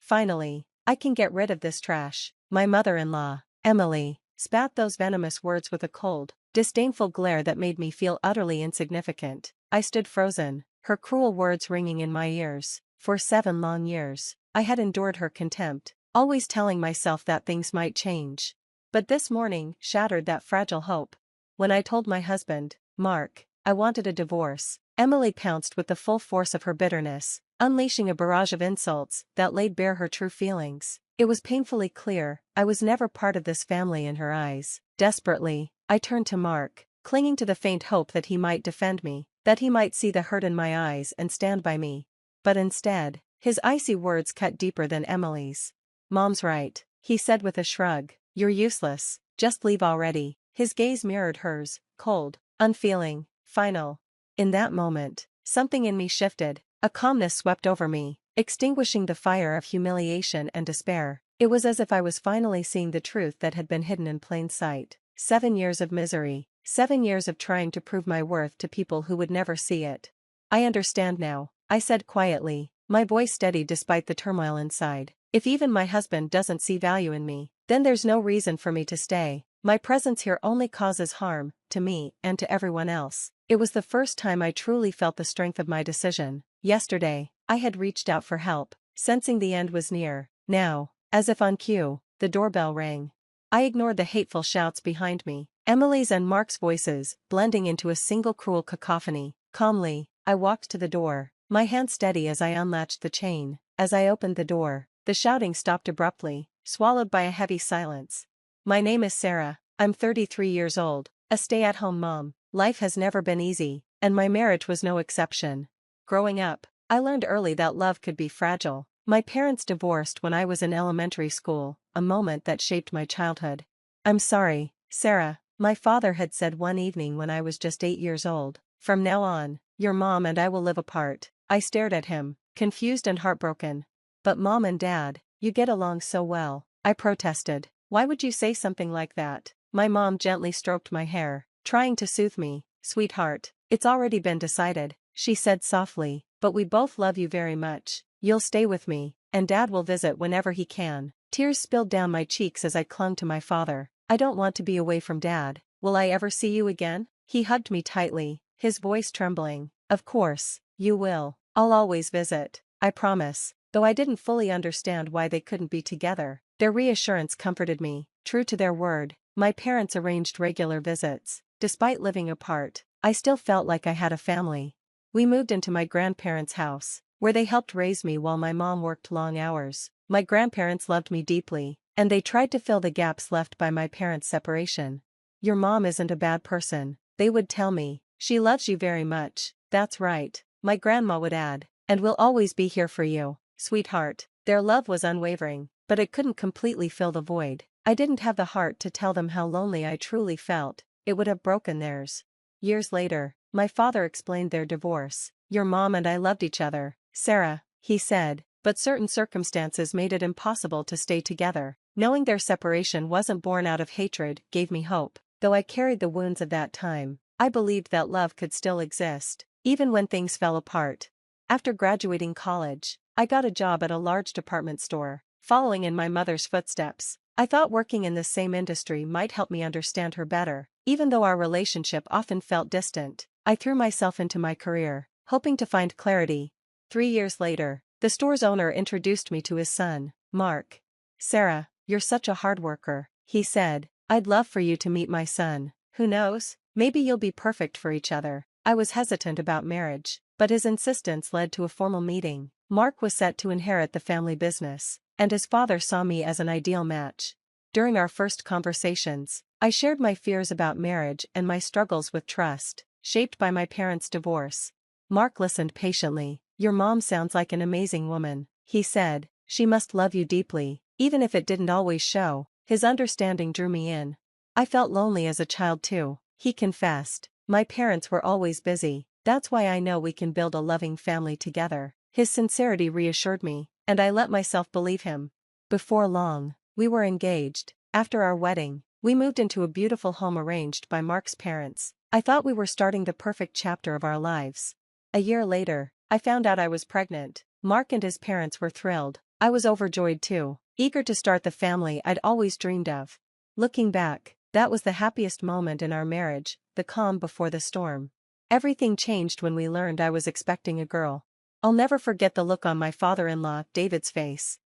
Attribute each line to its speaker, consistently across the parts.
Speaker 1: Finally, I can get rid of this trash. My mother-in-law, Emily, spat those venomous words with a cold, disdainful glare that made me feel utterly insignificant. I stood frozen, her cruel words ringing in my ears. For 7 long years, I had endured her contempt, always telling myself that things might change. But this morning shattered that fragile hope. When I told my husband, Mark, I wanted a divorce, Emily pounced with the full force of her bitterness, unleashing a barrage of insults that laid bare her true feelings. It was painfully clear I was never part of this family in her eyes. Desperately, I turned to Mark, clinging to the faint hope that he might defend me, that he might see the hurt in my eyes and stand by me. But instead, his icy words cut deeper than Emily's. "Mom's right," he said with a shrug. "You're useless, just leave already." His gaze mirrored hers, cold, unfeeling, final. In that moment, something in me shifted, a calmness swept over me, extinguishing the fire of humiliation and despair. It was as if I was finally seeing the truth that had been hidden in plain sight. 7 years of misery, 7 years of trying to prove my worth to people who would never see it. "I understand now," I said quietly, my voice steady despite the turmoil inside. "If even my husband doesn't see value in me, then there's no reason for me to stay. My presence here only causes harm, to me and to everyone else." It was the first time I truly felt the strength of my decision. Yesterday, I had reached out for help, sensing the end was near. Now, as if on cue, the doorbell rang. I ignored the hateful shouts behind me, Emily's and Mark's voices, blending into a single cruel cacophony. Calmly, I walked to the door, my hand steady as I unlatched the chain. As I opened the door, the shouting stopped abruptly, swallowed by a heavy silence. "My name is Sarah, I'm 33 years old, a stay-at-home mom. Life has never been easy, and my marriage was no exception. Growing up, I learned early that love could be fragile. My parents divorced when I was in elementary school, a moment that shaped my childhood. "I'm sorry, Sarah," my father had said one evening when I was just 8 years old. "From now on, your mom and I will live apart." I stared at him, confused and heartbroken. "But Mom and Dad, you get along so well," I protested. "Why would you say something like that?" My mom gently stroked my hair, trying to soothe me. "Sweetheart, it's already been decided," she said softly, "but we both love you very much. You'll stay with me, and Dad will visit whenever he can." Tears spilled down my cheeks as I clung to my father. "I don't want to be away from Dad. Will I ever see you again?" He hugged me tightly, his voice trembling. "Of course, you will. I'll always visit, I promise." Though I didn't fully understand why they couldn't be together, their reassurance comforted me. True to their word, my parents arranged regular visits. Despite living apart, I still felt like I had a family. We moved into my grandparents' house, where they helped raise me while my mom worked long hours. My grandparents loved me deeply, and they tried to fill the gaps left by my parents' separation. "Your mom isn't a bad person," they would tell me. "She loves you very much." "That's right," my grandma would add, "and we'll always be here for you, sweetheart." Their love was unwavering, but it couldn't completely fill the void. I didn't have the heart to tell them how lonely I truly felt. It would have broken theirs. Years later, my father explained their divorce. "Your mom and I loved each other, Sarah," he said, "but certain circumstances made it impossible to stay together." Knowing their separation wasn't born out of hatred gave me hope. Though I carried the wounds of that time, I believed that love could still exist, even when things fell apart. After graduating college, I got a job at a large department store, following in my mother's footsteps. I thought working in the same industry might help me understand her better. Even though our relationship often felt distant, I threw myself into my career, hoping to find clarity. 3 years later, the store's owner introduced me to his son, Mark. "Sarah, you're such a hard worker," he said. "I'd love for you to meet my son. Who knows, maybe you'll be perfect for each other." I was hesitant about marriage, but his insistence led to a formal meeting. Mark was set to inherit the family business, and his father saw me as an ideal match. During our first conversations, I shared my fears about marriage and my struggles with trust, shaped by my parents' divorce. Mark listened patiently. "Your mom sounds like an amazing woman," he said. "She must love you deeply, even if it didn't always show." His understanding drew me in. "I felt lonely as a child too," he confessed. "My parents were always busy. That's why I know we can build a loving family together." His sincerity reassured me, and I let myself believe him. Before long, we were engaged. After our wedding, we moved into a beautiful home arranged by Mark's parents. I thought we were starting the perfect chapter of our lives. A year later, I found out I was pregnant. Mark and his parents were thrilled. I was overjoyed too, eager to start the family I'd always dreamed of. Looking back, that was the happiest moment in our marriage, the calm before the storm. Everything changed when we learned I was expecting a girl. I'll never forget the look on my father-in-law, David's face.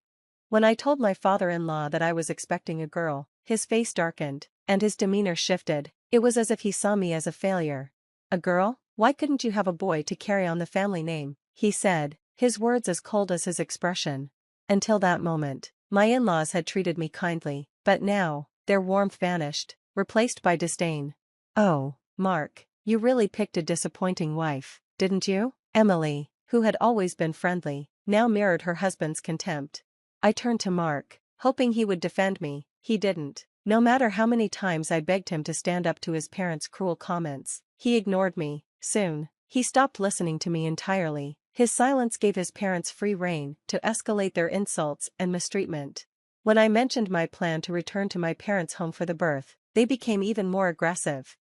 Speaker 1: When I told my father-in-law that I was expecting a girl, his face darkened, and his demeanor shifted. It was as if he saw me as a failure. "A girl? Why couldn't you have a boy to carry on the family name?" he said, his words as cold as his expression. Until that moment, my in-laws had treated me kindly, but now, their warmth vanished, replaced by disdain. "Oh, Mark, you really picked a disappointing wife, didn't you?" Emily, who had always been friendly, now mirrored her husband's contempt. I turned to Mark, hoping he would defend me. He didn't. No matter how many times I begged him to stand up to his parents' cruel comments, he ignored me. Soon, he stopped listening to me entirely. His silence gave his parents free rein to escalate their insults and mistreatment. When I mentioned my plan to return to my parents' home for the birth, they became even more aggressive.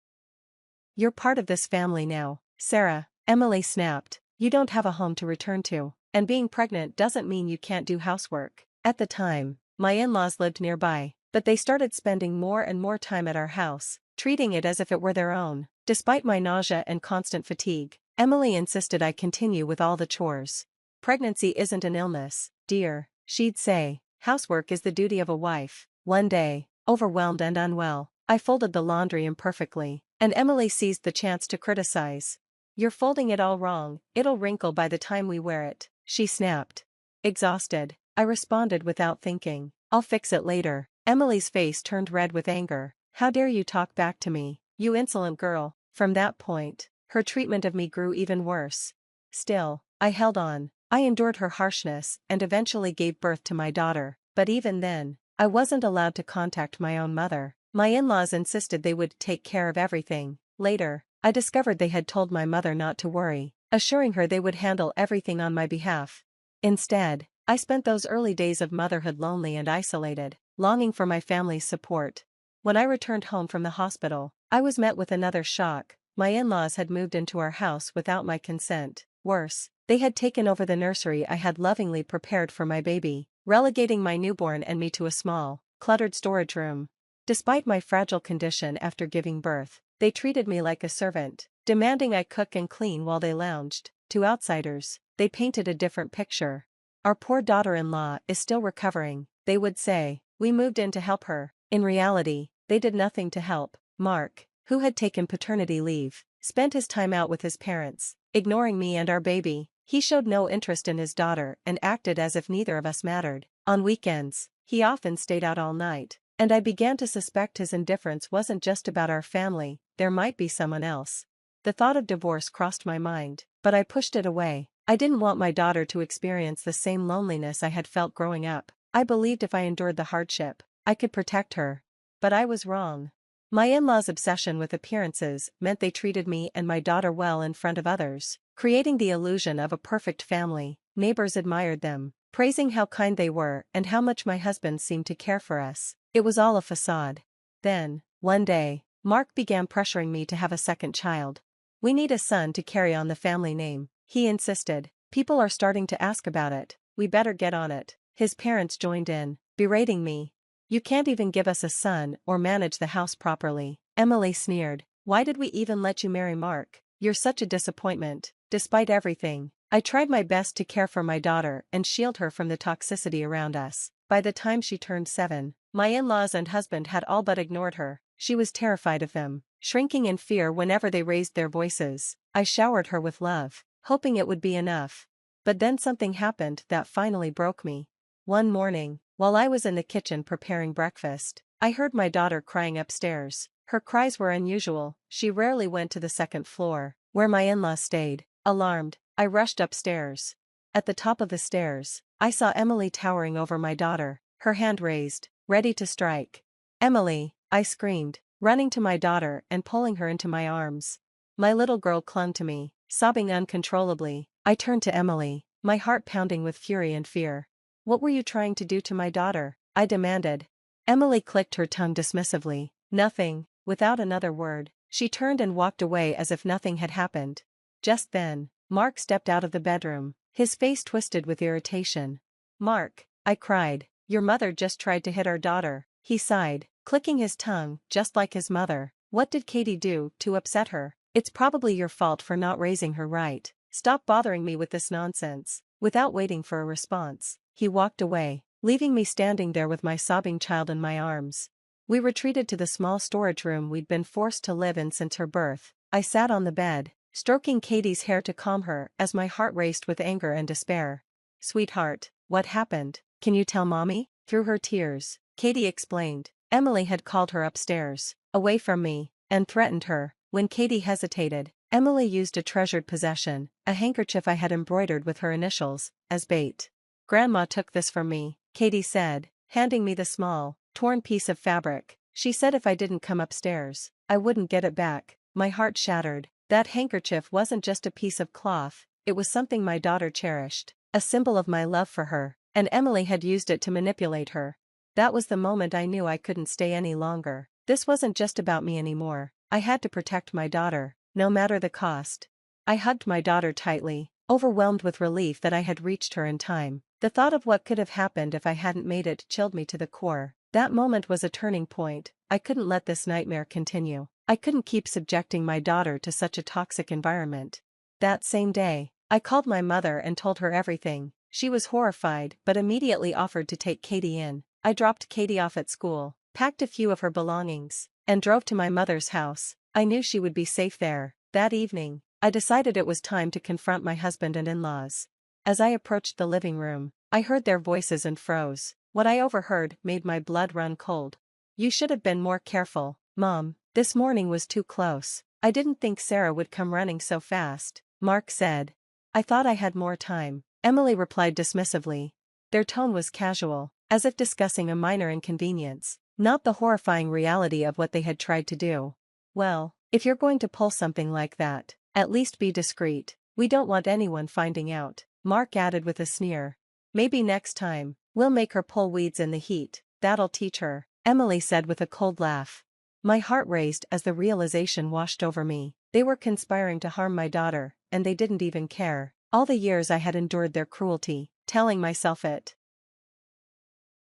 Speaker 1: "You're part of this family now, Sarah," Emily snapped. "You don't have a home to return to, and being pregnant doesn't mean you can't do housework." At the time, my in-laws lived nearby, but they started spending more and more time at our house, treating it as if it were their own. Despite my nausea and constant fatigue, Emily insisted I continue with all the chores. "Pregnancy isn't an illness, dear," she'd say. "Housework is the duty of a wife." One day, overwhelmed and unwell, I folded the laundry imperfectly, and Emily seized the chance to criticize. "You're folding it all wrong, it'll wrinkle by the time we wear it," she snapped. Exhausted, I responded without thinking, "I'll fix it later." Emily's face turned red with anger. "How dare you talk back to me, you insolent girl?" From that point, her treatment of me grew even worse. Still, I held on. I endured her harshness and eventually gave birth to my daughter, but even then, I wasn't allowed to contact my own mother. My in-laws insisted they would take care of everything. Later, I discovered they had told my mother not to worry, assuring her they would handle everything on my behalf. Instead, I spent those early days of motherhood lonely and isolated, longing for my family's support. When I returned home from the hospital, I was met with another shock. My in-laws had moved into our house without my consent. Worse, they had taken over the nursery I had lovingly prepared for my baby, relegating my newborn and me to a small, cluttered storage room. Despite my fragile condition after giving birth, they treated me like a servant, demanding I cook and clean while they lounged. To outsiders, they painted a different picture. "Our poor daughter-in-law is still recovering," they would say. "We moved in to help her." In reality, they did nothing to help. Mark, who had taken paternity leave, spent his time out with his parents, ignoring me and our baby. He showed no interest in his daughter and acted as if neither of us mattered. On weekends, he often stayed out all night, and I began to suspect his indifference wasn't just about our family, there might be someone else. The thought of divorce crossed my mind, but I pushed it away. I didn't want my daughter to experience the same loneliness I had felt growing up. I believed if I endured the hardship, I could protect her. But I was wrong. My in-laws' obsession with appearances meant they treated me and my daughter well in front of others, creating the illusion of a perfect family. Neighbors admired them, praising how kind they were and how much my husband seemed to care for us. It was all a facade. Then, one day, Mark began pressuring me to have a second child. "We need a son to carry on the family name," he insisted. "People are starting to ask about it. We better get on it." His parents joined in, berating me. "You can't even give us a son or manage the house properly." Emily sneered. "Why did we even let you marry Mark? You're such a disappointment." Despite everything, I tried my best to care for my daughter and shield her from the toxicity around us. By the time she turned 7, my in-laws and husband had all but ignored her. She was terrified of them, shrinking in fear whenever they raised their voices. I showered her with love, hoping it would be enough. But then something happened that finally broke me. One morning, while I was in the kitchen preparing breakfast, I heard my daughter crying upstairs. Her cries were unusual. She rarely went to the second floor, where my in-laws stayed. Alarmed, I rushed upstairs. At the top of the stairs, I saw Emily towering over my daughter, her hand raised, ready to strike. "Emily," I screamed, running to my daughter and pulling her into my arms. My little girl clung to me, sobbing uncontrollably. I turned to Emily, my heart pounding with fury and fear. "What were you trying to do to my daughter?" I demanded. Emily clicked her tongue dismissively. "Nothing." Without another word, she turned and walked away as if nothing had happened. Just then, Mark stepped out of the bedroom, his face twisted with irritation. "Mark, I cried. Your mother just tried to hit our daughter, he sighed, clicking his tongue, just like his mother. What did Katie do to upset her? It's probably your fault for not raising her right. Stop bothering me with this nonsense. Without waiting for a response, he walked away, leaving me standing there with my sobbing child in my arms. We retreated to the small storage room we'd been forced to live in since her birth. I sat on the bed, stroking Katie's hair to calm her as my heart raced with anger and despair. Sweetheart, what happened? Can you tell Mommy? Through her tears, Katie explained. Emily had called her upstairs, away from me, and threatened her. When Katie hesitated, Emily used a treasured possession, a handkerchief I had embroidered with her initials, as bait. Grandma took this from me, Katie said, handing me the small, torn piece of fabric. She said if I didn't come upstairs, I wouldn't get it back. My heart shattered. That handkerchief wasn't just a piece of cloth, it was something my daughter cherished, a symbol of my love for her, and Emily had used it to manipulate her. That was the moment I knew I couldn't stay any longer. This wasn't just about me anymore. I had to protect my daughter, no matter the cost. I hugged my daughter tightly, overwhelmed with relief that I had reached her in time. The thought of what could have happened if I hadn't made it chilled me to the core. That moment was a turning point. I couldn't let this nightmare continue. I couldn't keep subjecting my daughter to such a toxic environment. That same day, I called my mother and told her everything. She was horrified but immediately offered to take Katie in. I dropped Katie off at school, packed a few of her belongings, and drove to my mother's house. I knew she would be safe there. That evening, I decided it was time to confront my husband and in-laws. As I approached the living room, I heard their voices and froze. What I overheard made my blood run cold. You should have been more careful, Mom. This morning was too close. I didn't think Sarah would come running so fast, Mark said. I thought I had more time, Emily replied dismissively. Their tone was casual, as if discussing a minor inconvenience, not the horrifying reality of what they had tried to do. Well, if you're going to pull something like that, at least be discreet. We don't want anyone finding out, Mark added with a sneer. Maybe next time, we'll make her pull weeds in the heat. That'll teach her, Emily said with a cold laugh. My heart raced as the realization washed over me. They were conspiring to harm my daughter, and they didn't even care. All the years I had endured their cruelty, telling myself it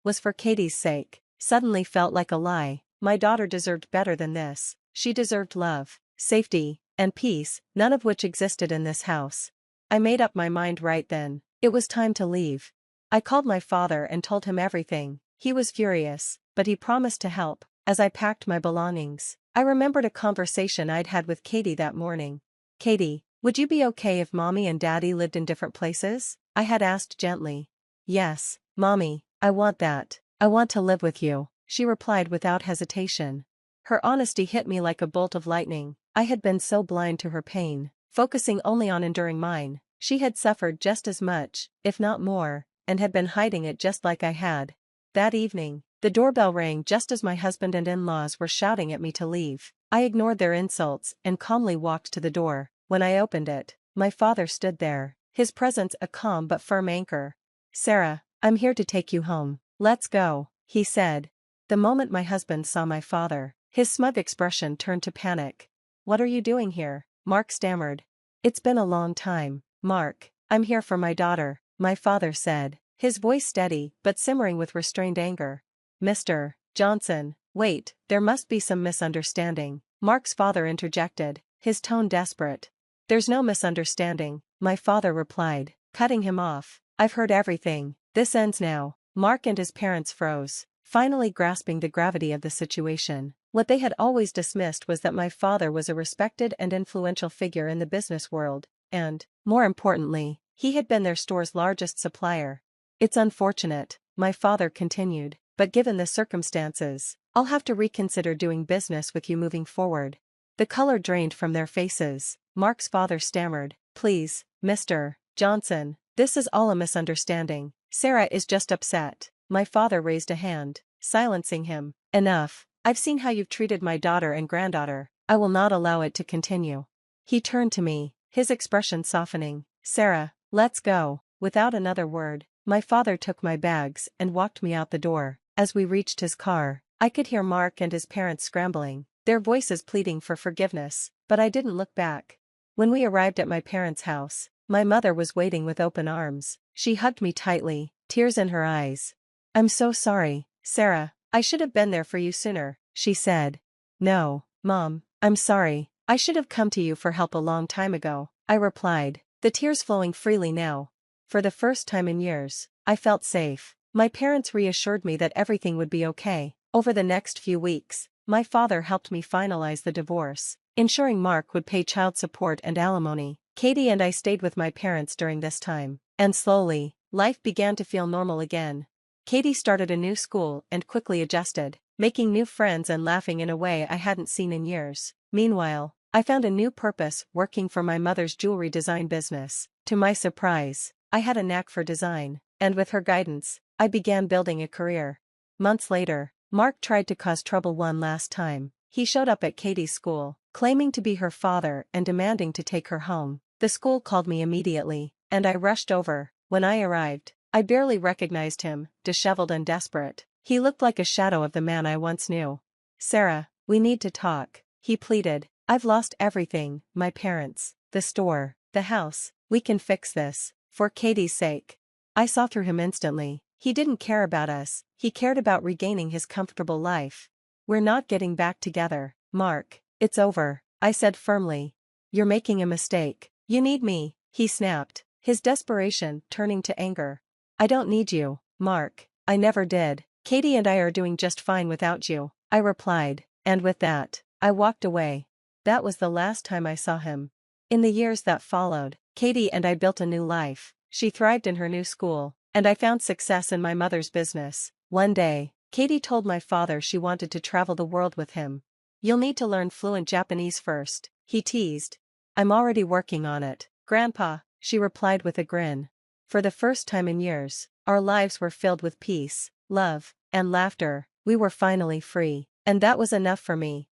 Speaker 1: was for Katie's sake, suddenly felt like a lie. My daughter deserved better than this. She deserved love, safety, and peace, none of which existed in this house. I made up my mind right then. It was time to leave. I called my father and told him everything. He was furious, but he promised to help. As I packed my belongings, I remembered a conversation I'd had with Katie that morning. Katie, would you be okay if Mommy and Daddy lived in different places? I had asked gently. Yes, Mommy, I want that. I want to live with you, she replied without hesitation. Her honesty hit me like a bolt of lightning. I had been so blind to her pain, focusing only on enduring mine. She had suffered just as much, if not more, and had been hiding it just like I had. That evening, the doorbell rang just as my husband and in-laws were shouting at me to leave. I ignored their insults and calmly walked to the door. When I opened it, my father stood there, his presence a calm but firm anchor. Sarah, I'm here to take you home. Let's go, he said. The moment my husband saw my father, his smug expression turned to panic. What are you doing here? Mark stammered. It's been a long time, Mark. I'm here for my daughter, my father said, his voice steady but simmering with restrained anger. Mr. Johnson, wait, there must be some misunderstanding, Mark's father interjected, his tone desperate. There's no misunderstanding, my father replied, cutting him off. I've heard everything. This ends now. Mark and his parents froze, finally grasping the gravity of the situation. What they had always dismissed was that my father was a respected and influential figure in the business world, and, more importantly, he had been their store's largest supplier. It's unfortunate, my father continued, but given the circumstances, I'll have to reconsider doing business with you moving forward. The color drained from their faces. Mark's father stammered, Please, Mr. Johnson, this is all a misunderstanding. Sarah is just upset. My father raised a hand, silencing him. Enough. I've seen how you've treated my daughter and granddaughter. I will not allow it to continue. He turned to me, his expression softening. Sarah, let's go. Without another word, my father took my bags and walked me out the door. As we reached his car, I could hear Mark and his parents scrambling, their voices pleading for forgiveness, but I didn't look back. When we arrived at my parents' house, my mother was waiting with open arms. She hugged me tightly, tears in her eyes. "I'm so sorry, Sarah, I should have been there for you sooner," she said. "No, Mom, I'm sorry, I should have come to you for help a long time ago," I replied, the tears flowing freely now. For the first time in years, I felt safe. My parents reassured me that everything would be okay. Over the next few weeks, my father helped me finalize the divorce, ensuring Mark would pay child support and alimony. Katie and I stayed with my parents during this time, and slowly, life began to feel normal again. Katie started a new school and quickly adjusted, making new friends and laughing in a way I hadn't seen in years. Meanwhile, I found a new purpose working for my mother's jewelry design business. To my surprise, I had a knack for design, and with her guidance, I began building a career. Months later, Mark tried to cause trouble one last time. He showed up at Katie's school, claiming to be her father and demanding to take her home. The school called me immediately, and I rushed over. When I arrived, I barely recognized him, disheveled and desperate. He looked like a shadow of the man I once knew. "Sarah, we need to talk," he pleaded. "I've lost everything, my parents, the store, the house. We can fix this, for Katie's sake." I saw through him instantly. He didn't care about us, he cared about regaining his comfortable life. "We're not getting back together, Mark, it's over," I said firmly. "You're making a mistake. You need me," he snapped, his desperation turning to anger. "I don't need you, Mark, I never did. Katie and I are doing just fine without you," I replied, and with that, I walked away. That was the last time I saw him. In the years that followed, Katie and I built a new life. She thrived in her new school, and I found success in my mother's business. One day, Katie told my father she wanted to travel the world with him. "You'll need to learn fluent Japanese first," he teased. "I'm already working on it, Grandpa," she replied with a grin. For the first time in years, our lives were filled with peace, love, and laughter. We were finally free, and that was enough for me.